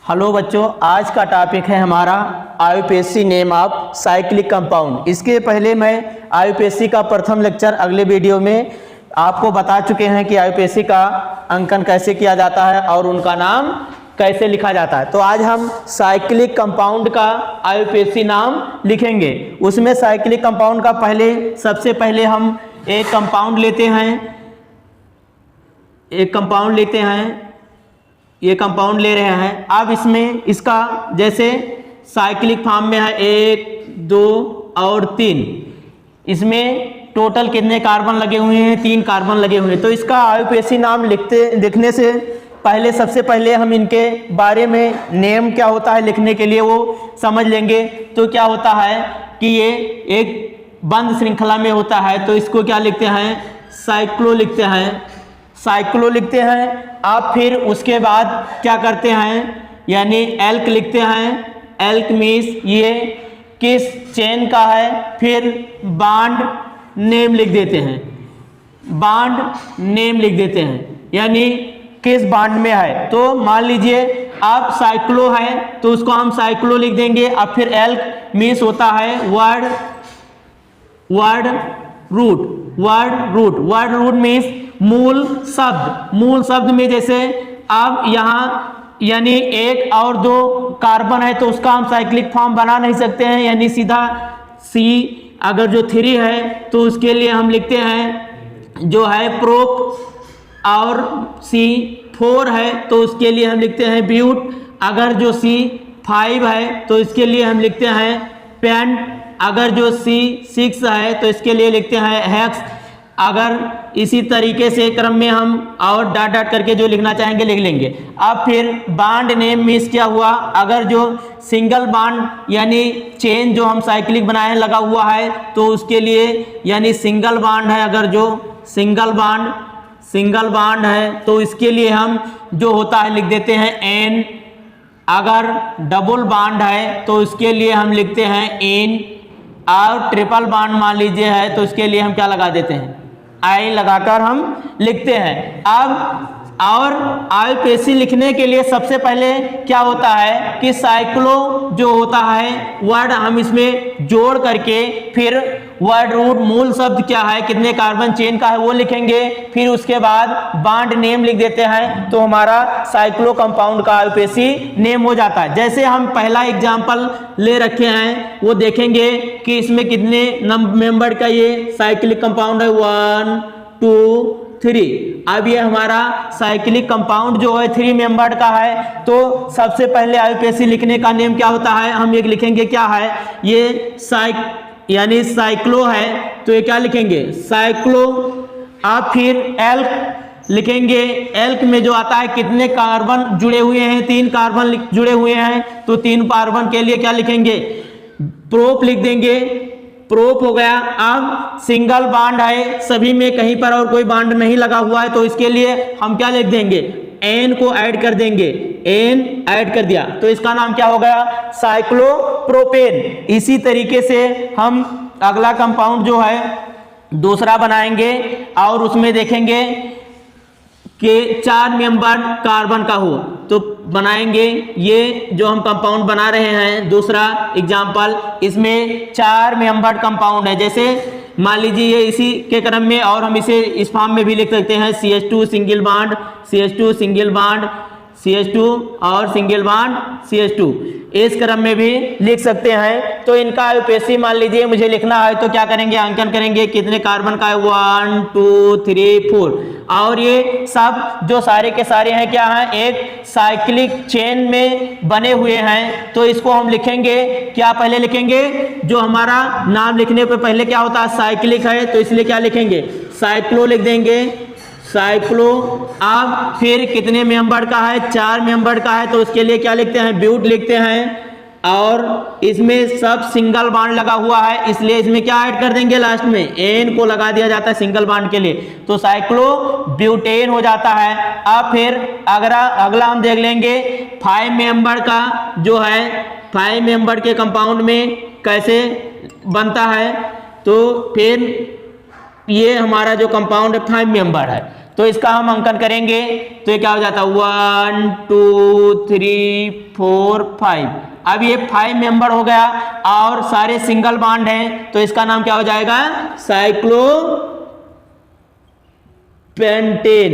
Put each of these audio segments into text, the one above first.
Hello बच्चों, आज का टॉपिक है हमारा IUPAC name of cyclic compound. इसके पहले मैं आईयूपीएसी का प्रथम लेक्चर अगले वीडियो में आपको बता चुके हैं कि आईयूपीएसी का अंकन कैसे किया जाता है और उनका नाम कैसे लिखा जाता है। तो आज हम साइक्लिक कंपाउंड का आईयूपीएसी नाम लिखेंगे। उसमें साइक्लिक कंपाउंड का सबसे पहले हम एक कंपाउंड लेते हैं, ये कंपाउंड ले रहे हैं। अब इसमें इसका जैसे साइक्लिक फॉर्म में है 1, 2 और 3। इसमें टोटल कितने कार्बन लगे हुए हैं? 3 कार्बन लगे हुए हैं। तो इसका आईयूपीएसी नाम लिखने से पहले सबसे पहले हम इनके बारे में नेम क्या होता है लिखने के लिए वो समझ लेंगे। तो क्या होता है कि ये एक बंद श्रृंखला में होता है, तो इसको क्या लिखते हैं? साइक्लो लिखते हैं। आप फिर उसके बाद क्या करते हैं, यानी एल्क लिखते हैं। एल्क मीन्स ये किस चेन का है, फिर बॉन्ड नेम लिख देते हैं, यानी किस बॉन्ड में है। तो मान लीजिए आप साइक्लो है तो उसको हम साइक्लो लिख देंगे। अब फिर एल्क मीन्स होता है वर्ड रूट मीन्स मूल शब्द में जैसे अब यहाँ यानी 1 और 2 कार्बन है तो उसका हम साइक्लिक फॉर्म बना नहीं सकते हैं, यानी सीधा C। अगर जो 3 है तो उसके लिए हम लिखते हैं जो है प्रोप, और C4 है तो उसके लिए हम लिखते हैं ब्यूट। अगर जो C5 है तो इसके लिए हम लिखते हैं पेंट। अगर जो C6 है तो इसके लिए लिखते हैं हेक्स। अगर इसी तरीके से क्रम में हम और डॉट करके जो लिखना चाहेंगे लिख लेंगे। अब फिर बॉन्ड नेम मीन्स क्या हुआ? अगर जो सिंगल बॉन्ड यानी चेन जो हम साइक्लिक बनाए हैं लगा हुआ है तो उसके लिए यानी सिंगल बॉन्ड है। अगर जो सिंगल बॉन्ड है तो इसके लिए हम जो होता है लिख देते हैं N। अगर डबल बॉन्ड है तो उसके लिए हम लिखते हैं N, और ट्रिपल बॉन्ड मान लीजिए है तो इसके लिए हम क्या लगा देते हैं? I लगाकर हम लिखते हैं। अब और आईयूपीएसी लिखने के लिए सबसे पहले क्या होता है कि साइक्लो जो होता है वर्ड हम इसमें जोड़ करके फिर वर्ड रूट मूल शब्द क्या है, कितने कार्बन चेन का है वो लिखेंगे। फिर उसके बाद बॉन्ड नेम लिख देते हैं तो हमारा साइक्लो कंपाउंड का आईयूपीएसी नेम हो जाता है। जैसे हम पहला एग्जांपल ले रखे हैं वो देखेंगे कि इसमें कितने मेंबर का ये साइक्लिक कंपाउंड है, 1, 2, 3। अब ये हमारा साइक्लिक कंपाउंड जो है 3 मेंबर का है। तो सबसे पहले आईयूपीएसी लिखने का नेम क्या होता है? हम ये लिखेंगे क्या है, ये यानी साइक्लो है तो ये क्या लिखेंगे? साइक्लो। आप फिर एल्क लिखेंगे। एल्क में जो आता है कितने कार्बन जुड़े हुए हैं? 3 कार्बन जुड़े हुए हैं तो 3 कार्बन के लिए क्या लिखेंगे? प्रोप लिख देंगे। प्रोप हो गया। अब सिंगल बॉन्ड है, सभी में कहीं पर और कोई बॉन्ड नहीं लगा हुआ है तो इसके लिए हम क्या लिख देंगे? N को ऐड कर देंगे। N ऐड कर दिया तो इसका नाम क्या हो गया? साइक्लोप्रोपेन। इसी तरीके से हम अगला कंपाउंड जो है दूसरा बनाएंगे और उसमें देखेंगे कि 4 मेंबर कार्बन का हो तो बनाएंगे। ये जो हम कंपाउंड बना रहे हैं दूसरा एग्जाम्पल, इसमें 4 मेंबर कंपाउंड है। जैसे मान लीजिए ये इसी के क्रम में, और हम इसे इस फॉर्म में भी लिख सकते हैं CH2 single bond, CH2 single bond, CH2 और सिंगल बॉन्ड CH2, इस क्रम में भी लिख सकते हैं। तो इनका आईयूपीएसी मान लीजिए मुझे लिखना है तो क्या करेंगे? अंकन करेंगे। कितने कार्बन का है? 1, 2, 3, 4। और ये सब जो सारे के सारे हैं क्या हैं? एक साइक्लिक चेन में बने हुए हैं। तो इसको हम लिखेंगे क्या? पहले लिखेंगे जो हमारा नाम लिखने पर पहले क्या होता है? साइक्लिक है तो इसलिए क्या लिखेंगे? साइक्लो लिख देंगे। साइक्लो। अब फिर कितने मेंबर का है? 4 मेंबर का है तो उसके लिए क्या लिखते हैं? ब्यूट लिखते हैं। और इसमें सब सिंगल बॉन्ड लगा हुआ है इसलिए इसमें क्या ऐड कर देंगे? लास्ट में N को लगा दिया जाता है सिंगल बॉन्ड के लिए, तो साइक्लो ब्यूटेन हो जाता है। अब फिर अगला हम देख लेंगे 5 मेंबर का जो है 5 मेंबर के कंपाउंड में कैसे बनता है। तो फिर ये हमारा जो कंपाउंड है 5 मेंबर है तो तो इसका हम अंकन करेंगे तो ये क्या हो जाता है 1 2 3 4 5। अब ये 5 मेंबर हो गया और सारे सिंगल बॉन्ड हैं तो इसका नाम क्या हो जाएगा साइक्लोपेंटेन।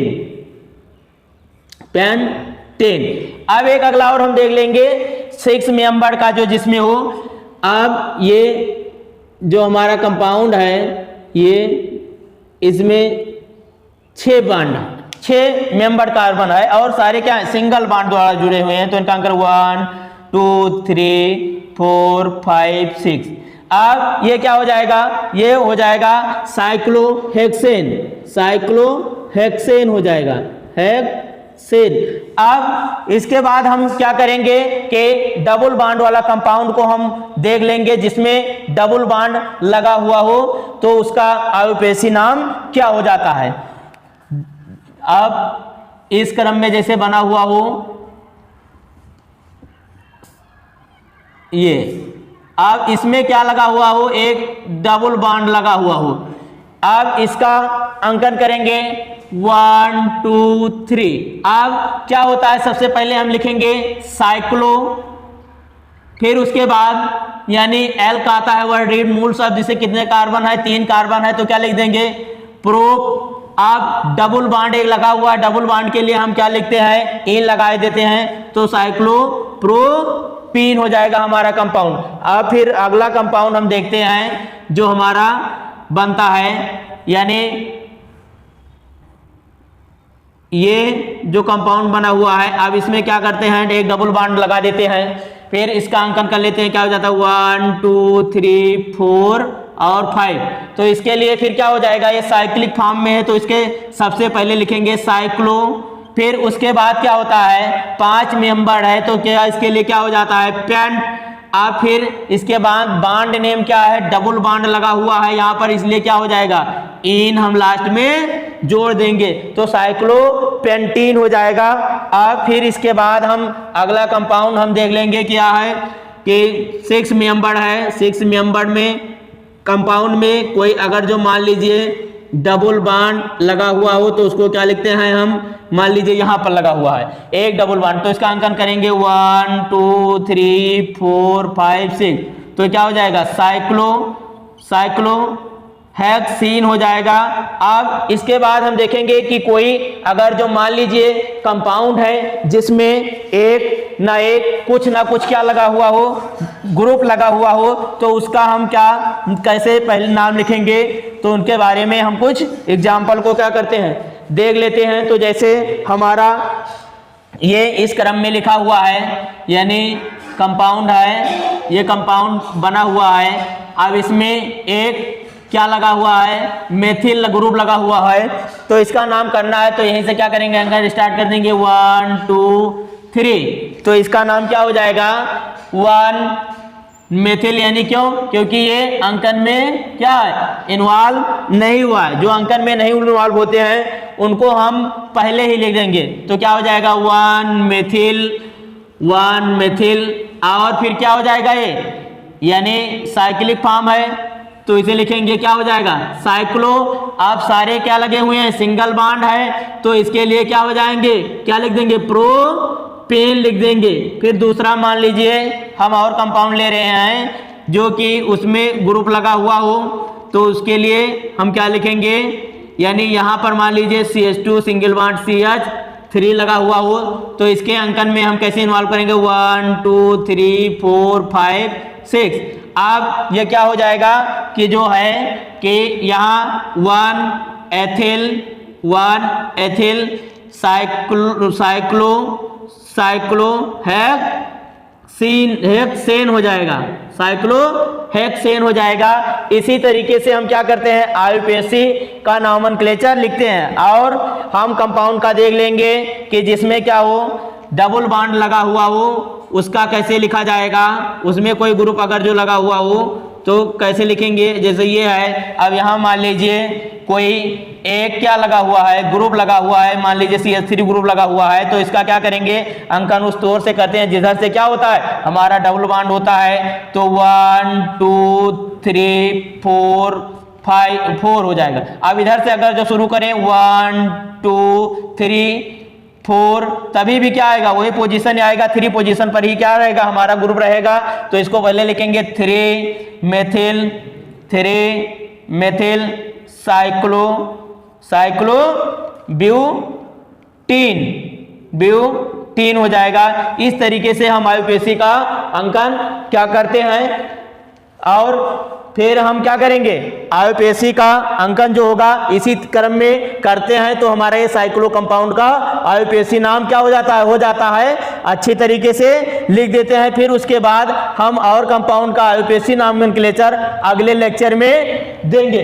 अब एक अगला और हम देख लेंगे 6 मेंबर का जो जिसमें हो। अब ये जो हमारा कंपाउंड है ये इसमें 6 मेंबर कार्बन है और सारे क्या है सिंगल बॉन्ड द्वारा जुड़े हुए हैं। तो इनका अंक 1 2 3 4 5 6। अब ये क्या हो जाएगा ये हो जाएगा साइक्लोहेक्सेन हो जाएगा हेक्सेन। अब इसके बाद हम क्या करेंगे कि डबल बॉन्ड वाला कंपाउंड को हम देख लेंगे जिसमें डबल बॉन्ड लगा हुआ हो तो उसका आयुपेसी नाम क्या हो जाता है। अब इस क्रम में जैसे बना हुआ हो ये, अब इसमें क्या लगा हुआ हो एक डबल बॉन्ड लगा हुआ हो। अब इसका अंकन करेंगे 1 2 3। अब क्या होता है सबसे पहले हम लिखेंगे साइक्लो, फिर उसके बाद यानी एल का आता है वर्ड रीड मूल शब्द जिसे कितने कार्बन है 3 कार्बन है तो क्या लिख देंगे प्रो। अब डबल बॉन्ड एक लगा हुआ है डबल बॉन्ड के लिए हम क्या लिखते हैं इन लगाए देते हैं तो साइक्लोप्रोपीन हो जाएगा हमारा कंपाउंड। अब फिर अगला कंपाउंड हम देखते हैं जो हमारा बनता है यानी ये जो कंपाउंड बना हुआ है। अब इसमें क्या करते हैं एक डबल बॉन्ड लगा देते हैं फिर इसका अंकन कर लेते हैं क्या हो जाता है 1 2 3 4 और 5। तो इसके लिए फिर क्या हो जाएगा ये साइक्लिक फॉर्म में है तो इसके सबसे पहले लिखेंगे साइक्लो, फिर उसके बाद क्या होता है 5 मेंबर है तो क्या इसके लिए क्या हो जाता है पेंट। अब फिर इसके बाद बॉन्ड नेम क्या है डबल बॉन्ड लगा हुआ है यहाँ पर इसलिए क्या हो जाएगा इन हम लास्ट में जोड़ देंगे तो साइक्लोपेंटीन हो जाएगा। अब फिर इसके बाद हम अगला कंपाउंड हम देख लेंगे क्या है कि 6 मेंबर है 6 मेंबर में कंपाउंड में कोई अगर जो मान लीजिए डबल बॉन्ड लगा हुआ हो तो उसको क्या लिखते हैं हम मान लीजिए यहाँ पर लगा हुआ है एक डबल बॉन्ड तो इसका अंकन करेंगे 1 2 3 4 5 6। तो क्या हो जाएगा साइक्लोहेक्सीन हो जाएगा। अब इसके बाद हम देखेंगे कि कोई अगर जो मान लीजिए कंपाउंड है जिसमें एक ना कुछ क्या लगा हुआ हो ग्रुप लगा हुआ हो तो उसका हम क्या कैसे पहले नाम लिखेंगे तो उनके बारे में हम कुछ एग्जाम्पल को क्या करते हैं देख लेते हैं। तो जैसे हमारा ये इस क्रम में लिखा हुआ है यानी कंपाउंड है ये कंपाउंड बना हुआ है। अब इसमें एक क्या लगा हुआ है मेथिल ग्रुप लगा हुआ है तो इसका नाम करना है तो यहीं से क्या करेंगे अंकन स्टार्ट कर देंगे 1 2 3। तो इसका नाम क्या हो जाएगा 1 मेथिल यानी क्योंकि ये अंकन में क्या है इन्वॉल्व नहीं हुआ है। जो अंकन में नहीं इन्वॉल्व होते हैं उनको हम पहले ही लिख देंगे तो क्या हो जाएगा 1 मेथिल और फिर क्या हो जाएगा ये यानी साइक्लिक फॉर्म है तो इसे लिखेंगे क्या हो जाएगा साइक्लो। अब सारे क्या लगे हुए हैं सिंगल बॉन्ड है तो इसके लिए क्या हो जाएंगे क्या लिख देंगे प्रोपेन लिख देंगे। फिर दूसरा मान लीजिए हम और कंपाउंड ले रहे हैं जो कि उसमें ग्रुप लगा हुआ हो तो उसके लिए हम क्या लिखेंगे यानी यहाँ पर मान लीजिए CH2 सिंगल बॉन्ड CH3 लगा हुआ हो तो इसके अंकन में हम कैसे इन्वॉल्व करेंगे 1 2 3 4 5 6। अब ये क्या हो जाएगा कि जो है कि यहाँ 1 एथिल साइक्लोहेक्सेन हो जाएगा साइक्लोहेक्सेन हो जाएगा। इसी तरीके से हम क्या करते हैं आयुपेसी का नॉमेनक्लेचर लिखते हैं और हम कंपाउंड का देख लेंगे कि जिसमें क्या हो डबल बॉन्ड लगा हुआ हो उसका कैसे लिखा जाएगा। उसमें कोई ग्रुप अगर जो लगा हुआ हो तो कैसे लिखेंगे जैसे ये है। अब यहाँ मान लीजिए कोई एक क्या लगा हुआ है ग्रुप लगा हुआ है मान लीजिए CH3 ग्रुप लगा हुआ है तो इसका क्या करेंगे अंकन उस तौर से करते हैं जिधर से क्या होता है हमारा डबल बॉन्ड होता है। तो 1 2 3 4 4 हो जाएगा। अब इधर से अगर जो शुरू करें 1 2 3 4, तभी भी क्या आएगा, वही पोजीशन आएगा, 3 पोजीशन पर ही क्या रहेगा, हमारा ग्रुप रहेगा। तो इसको पहले लिखेंगे 3 मेथिल ब्यूटीन हो जाएगा। इस तरीके से हम आईयूपीएसी का अंकन क्या करते हैं, और फिर हम क्या करेंगे, आईयूपीएसी का अंकन जो होगा इसी क्रम में करते हैं, तो हमारे ये साइक्लो कंपाउंड का आईयूपीएसी नाम क्या हो जाता है अच्छी तरीके से लिख देते हैं। फिर उसके बाद हम और कंपाउंड का आईयूपीएसी नोमेनक्लेचर अगले लेक्चर में देंगे।